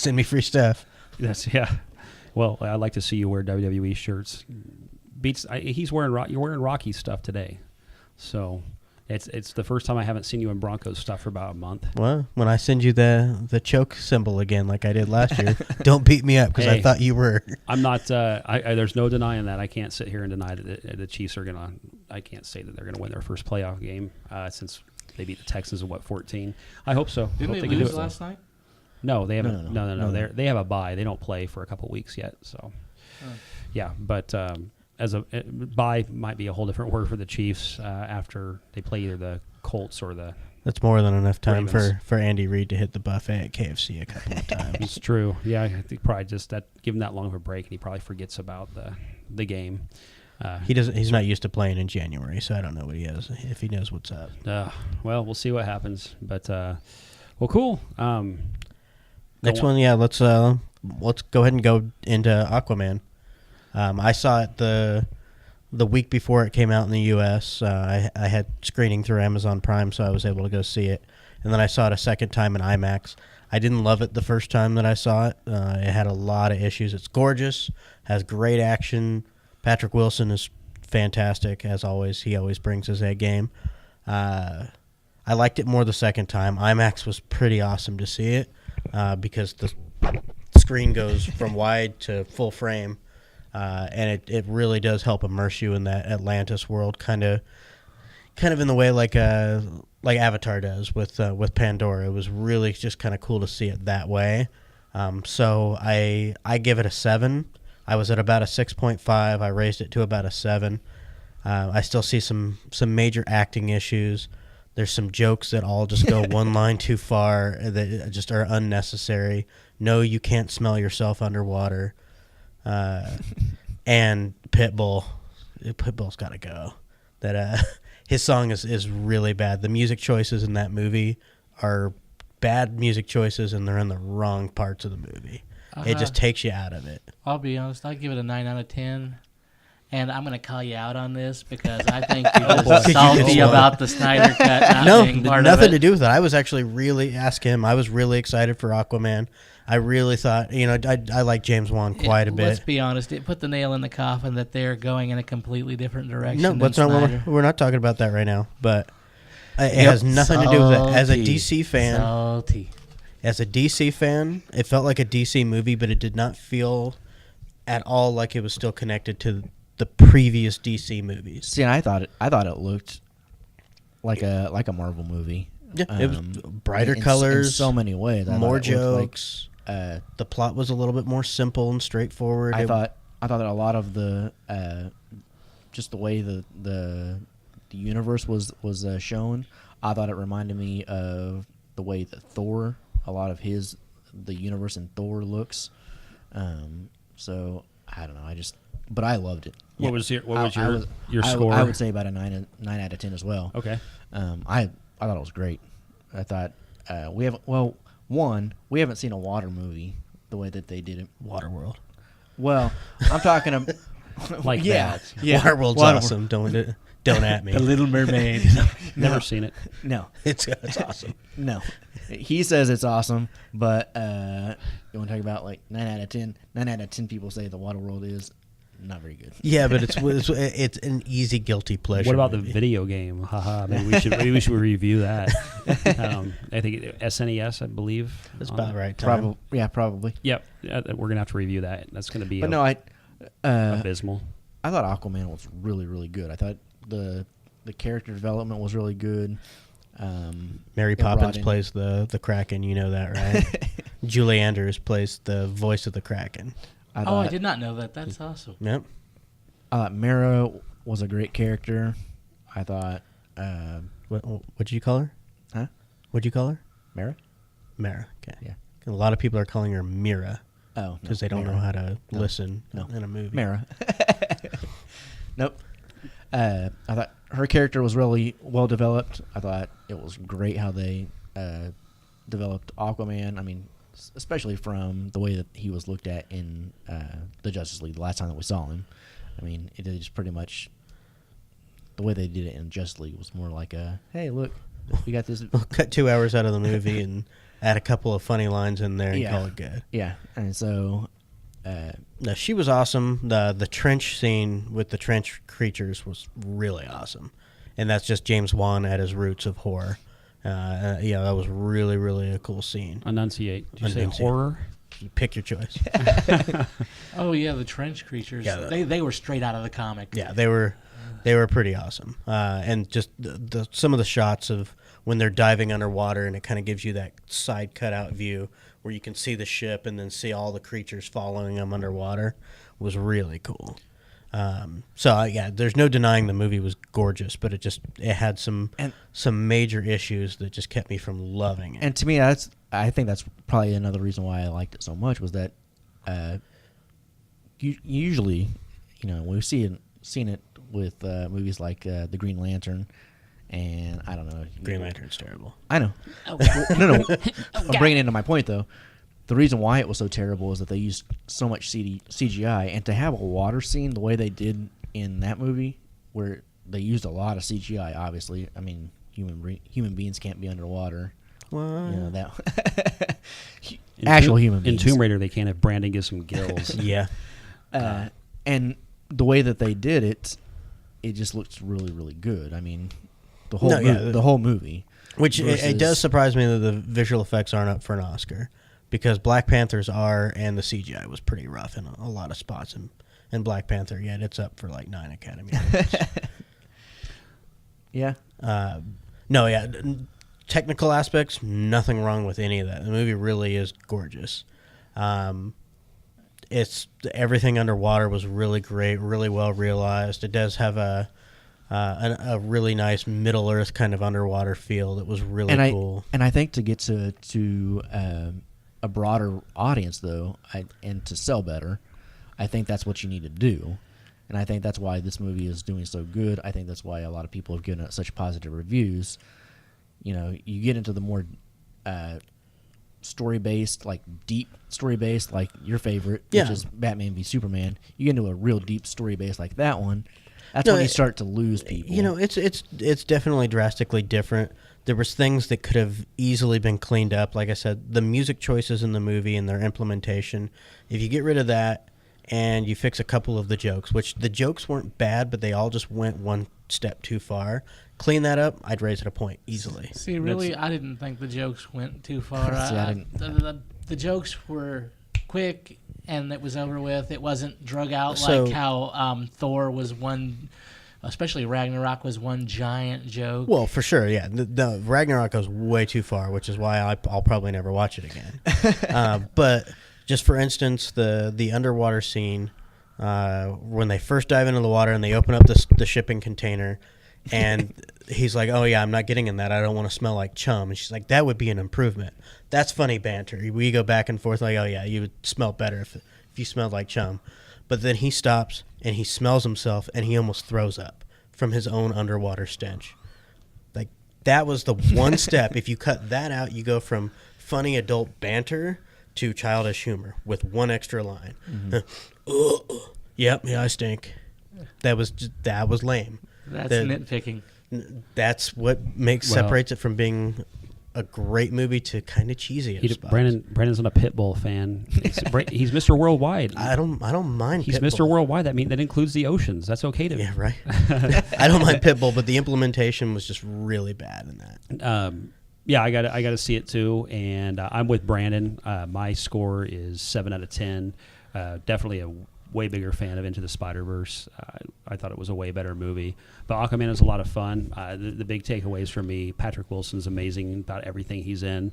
Send me free stuff. Yeah. Well, I'd like to see you wear WWE shirts. You're wearing Rocky stuff today, so it's the first time I haven't seen you in Broncos stuff for about a month. Well, when I send you the choke symbol again, like I did last year, don't beat me up because I thought you were. I'm not. There's no denying that. I can't sit here and deny that the Chiefs are gonna. I can't say that they're gonna win their first playoff game since they beat the Texans in 14. I hope so. Didn't they lose last night? No, they haven't. No. They have a bye. They don't play for a couple weeks yet. So, yeah, but. As a bye might be a whole different word for the Chiefs after they play either the Colts or the. That's more than enough time Ravens. for Andy Reid to hit the buffet at KFC a couple of times. It's true. Yeah, I think probably just give him that long of a break, and he probably forgets about the game. He's not used to playing in January, so I don't know what he is if he knows what's up. Well, we'll see what happens. But well, cool. Next one, yeah. Let's go ahead and go into Aquaman. I saw it the week before it came out in the U.S. I had screening through Amazon Prime, so I was able to go see it. And then I saw it a second time in IMAX. I didn't love it the first time that I saw it. It had a lot of issues. It's gorgeous, has great action. Patrick Wilson is fantastic, as always. He always brings his A game. I liked it more the second time. IMAX was pretty awesome to see it because the screen goes from wide to full frame. And it really does help immerse you in that Atlantis world, kind of in the way like Avatar does with Pandora. It was really just kind of cool to see it that way. So I give it a 7. I was at about a 6.5. I raised it to about a 7. I still see some major acting issues. There's some jokes that all just go one line too far that just are unnecessary. No, you can't smell yourself underwater. And Pitbull's got to go. That his song is really bad. The music choices in that movie are bad music choices, and they're in the wrong parts of the movie. It just takes you out of it. I'll be honest. I'll give it a 9 out of 10. And I'm going to call you out on this because I think you're just salty about the Snyder cut not being part of it. Nothing to do with it. I was actually I was really excited for Aquaman. I really thought, I like James Wan quite a bit. Let's be honest. It put the nail in the coffin that they're going in a completely different direction. No, we're not talking about that right now. But it has nothing to do with it. As a DC fan, it felt like a DC movie, but it did not feel at all like it was still connected to the previous DC movies. See, I thought it looked like a Marvel movie. Yeah, it was brighter colors in so many ways. More jokes. The plot was a little bit more simple and straightforward. I thought that a lot of the just the way the universe was shown, I thought it reminded me of the way that Thor, a lot of the universe in Thor looks. So I don't know. But I loved it. What was your score? I would say about a 9 out of 10 as well. Okay. I thought it was great. I thought we haven't seen a water movie the way that they did it. Waterworld. Well, I'm talking about like that. Yeah, Waterworld's awesome. Don't at me. The Little Mermaid. Never seen it. No, it's awesome. No, he says it's awesome, but you want to talk about like 9 out of 10? 9 out of 10 people say the Waterworld is not very good. Yeah, but it's an easy guilty pleasure. What about movie. the video game? Haha, maybe we should review that. I think SNES, I believe. That's about right time. Probably. Yep, we're gonna have to review that. That's gonna be abysmal. abysmal. I thought Aquaman was really, really good. I thought the character development was really good. Mary Poppins plays the Kraken. You know that, right? Julie Andrews plays the voice of the Kraken. I did not know that. That's awesome. Yep. I thought Mara was a great character. I thought... what'd you call her? Huh? What'd you call her? Mara? Mara, okay. Yeah. A lot of people are calling her Mira. Oh, because they don't know how to listen in a movie. Mara. Nope. I thought her character was really well developed. I thought it was great how they developed Aquaman. I mean, especially from the way that he was looked at in the Justice League the last time that we saw him. I mean, it is pretty much the way they did it in Justice League was more like a, hey, look, we got this. We'll cut 2 hours out of the movie and add a couple of funny lines in there and call it good. Yeah, and so. No, she was awesome. The trench scene with the trench creatures was really awesome, and that's just James Wan at his roots of horror. That was really, really a cool scene. Enunciate. Did you say horror? You pick your choice. Oh yeah, the trench creatures. Yeah, they were straight out of the comic. Yeah, they were pretty awesome. And just some of the shots of when they're diving underwater, and it kind of gives you that side cutout view where you can see the ship and then see all the creatures following them underwater, was really cool. There's no denying the movie was gorgeous, but it had some major issues that just kept me from loving it. And to me, I think that's probably another reason why I liked it so much, was that usually, we've seen it with movies like The Green Lantern. And I don't know. Green Lantern's terrible. I know. No. I'm bringing it into my point, though. The reason why it was so terrible is that they used so much CGI. And to have a water scene the way they did in that movie, where they used a lot of CGI, obviously. I mean, human beings can't be underwater. What? Actual human beings. In Tomb Raider, they can't have Brandon give some gills. Yeah. And the way that they did it just looks really, really good. I mean... The whole movie. Which it does surprise me that the visual effects aren't up for an Oscar, because Black Panthers are, and the CGI was pretty rough in a lot of spots. And Black Panther, yet it's up for like 9 Academy Awards. Yeah. Technical aspects, nothing wrong with any of that. The movie really is gorgeous. It's everything underwater was really great, really well realized. It does have a really nice Middle Earth kind of underwater feel that was really cool. And I think to get to a broader audience, though, and to sell better, I think that's what you need to do. And I think that's why this movie is doing so good. I think that's why a lot of people have given it such positive reviews. You get into the more story-based, like deep story-based, like your favorite, which is Batman v Superman. You get into a real deep story-based like that one. That's when you start to lose people. It's definitely drastically different. There was things that could have easily been cleaned up. Like I said, the music choices in the movie and their implementation, if you get rid of that and you fix a couple of the jokes, which the jokes weren't bad, but they all just went one step too far. Clean that up, I'd raise it a point easily. See, really, I didn't think the jokes went too far. The jokes were quick, and it was over with. It wasn't drug out like how Thor was one, especially Ragnarok was one giant joke. Well, for sure, yeah. The Ragnarok goes way too far, which is why I'll probably never watch it again. But just for instance, the underwater scene, when they first dive into the water and they open up the shipping container, and he's like, "Oh yeah, I'm not getting in that. I don't want to smell like chum." And she's like, "That would be an improvement." That's funny banter. We go back and forth like, "Oh yeah, you would smell better if you smelled like chum." But then he stops and he smells himself and he almost throws up from his own underwater stench. Like, that was the one step. If you cut that out, you go from funny adult banter to childish humor with one extra line. Mm-hmm. Yep, I stink. That was lame. That's nitpicking. That's what separates it from being a great movie to kind of cheesy at spots. Brandon's not a Pitbull fan. He's Mr. Worldwide. I don't mind. He's Pitbull. Mr. Worldwide. That includes the oceans. That's okay to me. Yeah, right. I don't mind Pitbull, but the implementation was just really bad in that. I got to see it too, and I'm with Brandon. My score is 7 out of 10. Definitely a way bigger fan of Into the Spider-Verse. I thought it was a way better movie. But Aquaman is a lot of fun. The big takeaways for me, Patrick Wilson's amazing about everything he's in.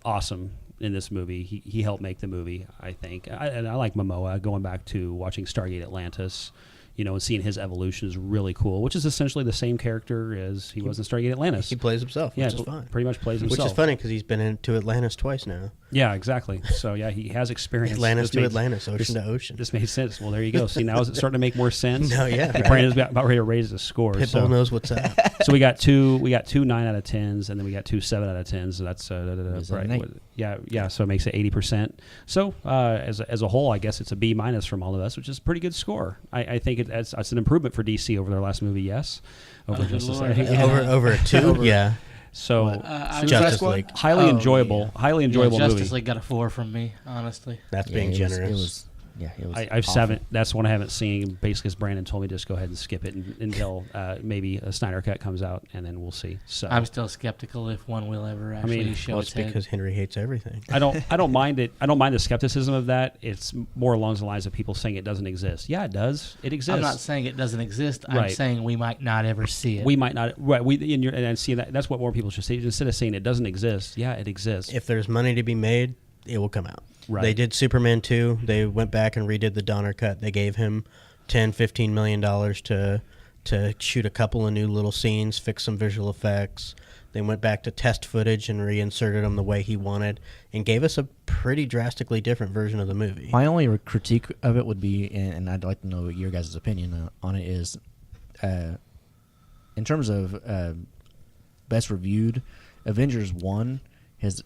Awesome in this movie. He helped make the movie, I think. And I like Momoa. Going back to watching Stargate Atlantis, and seeing his evolution is really cool, which is essentially the same character as he was in Stargate Atlantis. He plays himself, which is fine. Pretty much plays himself. Which is funny because he's been into Atlantis twice now. Yeah, exactly. So, he has experience. Atlantis to Atlantis, ocean to ocean. This made sense. Well, there you go. See, now is it starting to make more sense? No, yeah. Right. Brandon's about ready to raise the score. Pitbull knows what's up. So we got two 9 out of 10s, and then we got two 7 out of 10s. So that's right. Yeah. So it makes it 80%. So as a whole, I guess it's a B- from all of us, which is a pretty good score. I think it's an improvement for DC over their last movie. Yes, over a 2. Yeah. So Justice League, highly enjoyable Justice movie. League got a 4 from me, honestly. That's being generous. It was I've 7. That's the one I haven't seen. Basically, as Brandon told me, just go ahead and skip it until maybe a Snyder Cut comes out, and then we'll see. So I'm still skeptical if one will ever actually show its head. Because Henry hates everything. I don't mind it. I don't mind the skepticism of that. It's more along the lines of people saying it doesn't exist. Yeah, it does. It exists. I'm not saying it doesn't exist. I'm saying we might not ever see it. We might not. Right. And see that's what more people should say. Instead of saying it doesn't exist, yeah, it exists. If there's money to be made, it will come out. Right. They did Superman 2. They went back and redid the Donner cut. They gave him $10-15 million to shoot a couple of new little scenes, fix some visual effects. They went back to test footage and reinserted them the way he wanted and gave us a pretty drastically different version of the movie. My only critique of it would be, and I'd like to know your guys' opinion on it, is in terms of best reviewed, Avengers 1 has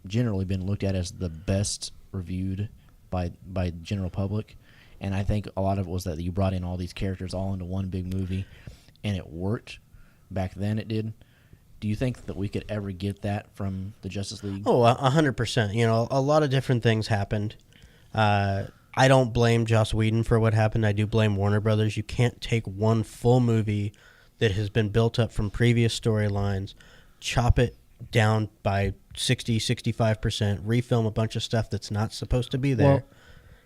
generally been looked at as the best reviewed by the general public, and I think a lot of it was that you brought in all these characters all into one big movie, and it worked. Back then it did. Do you think that we could ever get that from the Justice League? Oh, 100%. You know, a lot of different things happened. I don't blame Joss Whedon for what happened. I do blame Warner Brothers. You can't take one full movie that has been built up from previous storylines, chop it down by 60-65%, refilm a bunch of stuff that's not supposed to be there,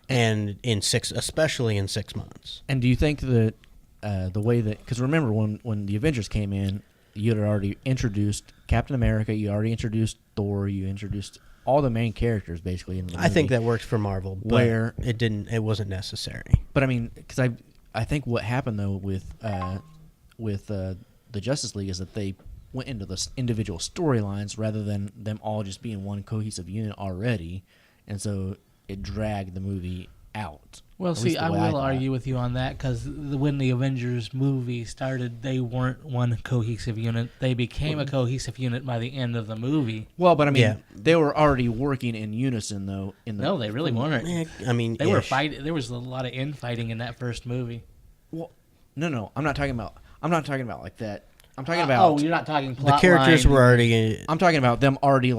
and especially in 6 months. And do you think that the way that, because remember when the Avengers came in, you had already introduced Captain America, you already introduced Thor, you introduced all the main characters basically in the movie. I think that worked for Marvel, but it wasn't necessary. But I mean, because I think what happened though with the Justice League is that they went into the individual storylines rather than them all just being one cohesive unit already, and so it dragged the movie out. Well, see, I will argue with you on that, because when the Avengers movie started, they weren't one cohesive unit. They became a cohesive unit by the end of the movie. Well, but I mean, they were already working in unison, though. No, they really weren't. I mean, they were fighting. There was a lot of infighting in that first movie. Well, no, I'm not talking about like that. I'm talking about. Oh, you're not talking plot the characters line. were already. I'm talking about them already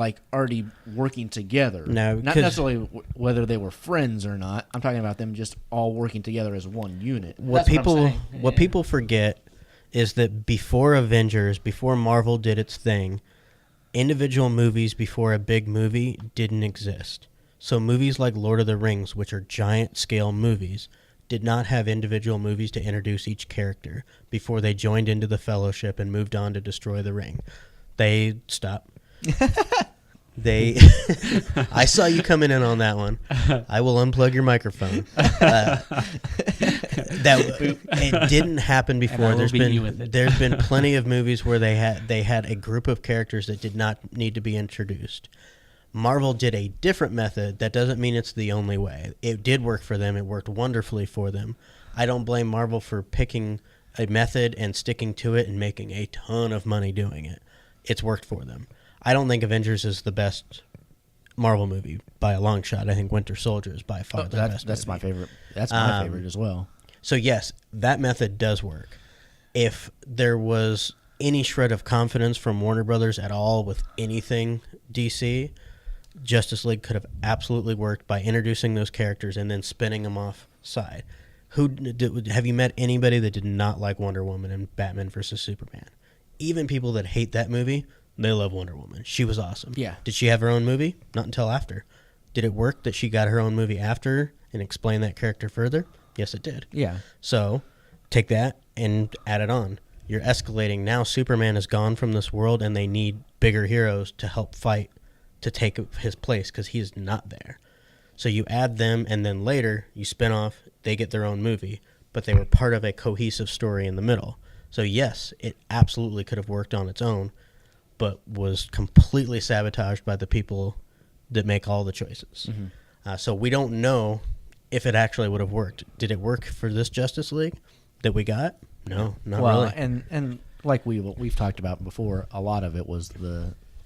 working together. No, not necessarily whether they were friends or not. I'm talking about them just all working together as one unit. What people forget is that before Avengers, before Marvel did its thing, individual movies before a big movie didn't exist. So movies like Lord of the Rings, which are giant scale movies, did not have individual movies to introduce each character before they joined into the Fellowship and moved on to destroy the ring. They stopped. I saw you coming in on that one. I will unplug your microphone. It didn't happen before. There's been plenty of movies where they had a group of characters that did not need to be introduced. Marvel did a different method. That doesn't mean it's the only way. It did work for them. It worked wonderfully for them. I don't blame Marvel for picking a method and sticking to it and making a ton of money doing it. It's worked for them. I don't think Avengers is the best Marvel movie by a long shot. I think Winter Soldier is by far the best That's movie. my favorite. That's my favorite as well. So yes, that method does work. If there was any shred of confidence from Warner Brothers at all with anything DC, Justice League could have absolutely worked by introducing those characters and then spinning them off side. Have you met anybody that did not like Wonder Woman and Batman vs. Superman? Even people that hate that movie, they love Wonder Woman. She was awesome. Yeah. Did she have her own movie? Not until after. Did it work that she got her own movie after and explain that character further? Yes, it did. Yeah. So take that and add it on. You're escalating. Now Superman is gone from this world and they need bigger heroes to help fight to take his place because he is not there. So you add them, and then later you spin off, they get their own movie, but they were part of a cohesive story in the middle. So yes, it absolutely could have worked on its own, but was completely sabotaged by the people that make all the choices. Mm-hmm. So we don't know if it actually would have worked. Did it work for this Justice League that we got? No, not really. And like we've talked about before, a lot of it was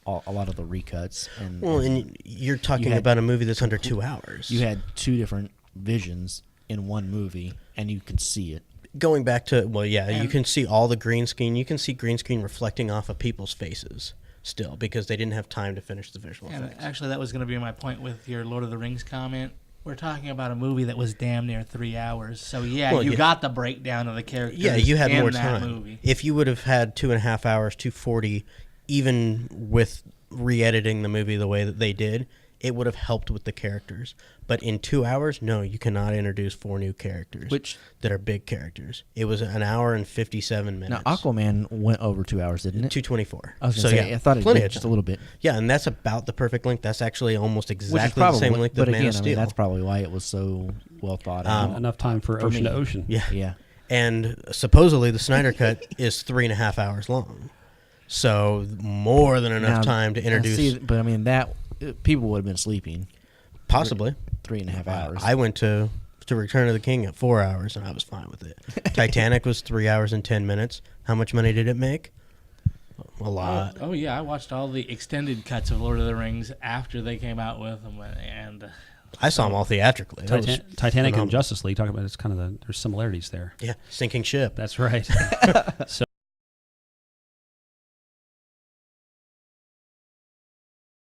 a lot of the recuts. And you're talking about a movie that's under 2 hours. You had two different visions in one movie, and you could see it. going back to, you can see all the green screen. You can see green screen reflecting off of people's faces still because they didn't have time to finish the visual effects. Actually, that was going to be my point with your Lord of the Rings comment. We're talking about a movie that was damn near 3 hours. So, you got the breakdown of the characters. Yeah, you had more that time. Movie. If you would have had 2.5 hours, 240, even with re-editing the movie the way that they did, it would have helped with the characters. But in 2 hours, no, you cannot introduce 4 new characters that are big characters. It was an hour and 57 minutes. Now, Aquaman went over 2 hours, didn't it? 2:24. I was going to say, I thought it did just a little bit. Yeah, and that's about the perfect length. That's actually almost exactly the same length as Man of Steel. I mean, that's probably why it was so well thought out. Enough time for ocean to ocean. Yeah. And supposedly the Snyder Cut is 3.5 hours long. So more than enough time to introduce. But I mean, that people would have been sleeping. Possibly 3.5 hours. I went to Return of the King at 4 hours, and I was fine with it. Titanic was 3 hours and 10 minutes. How much money did it make? A lot. Oh yeah, I watched all the extended cuts of Lord of the Rings after they came out with them, and I saw them all theatrically. Titanic and Justice League, talking about it's kind of there's similarities there. Yeah, sinking ship. That's right. So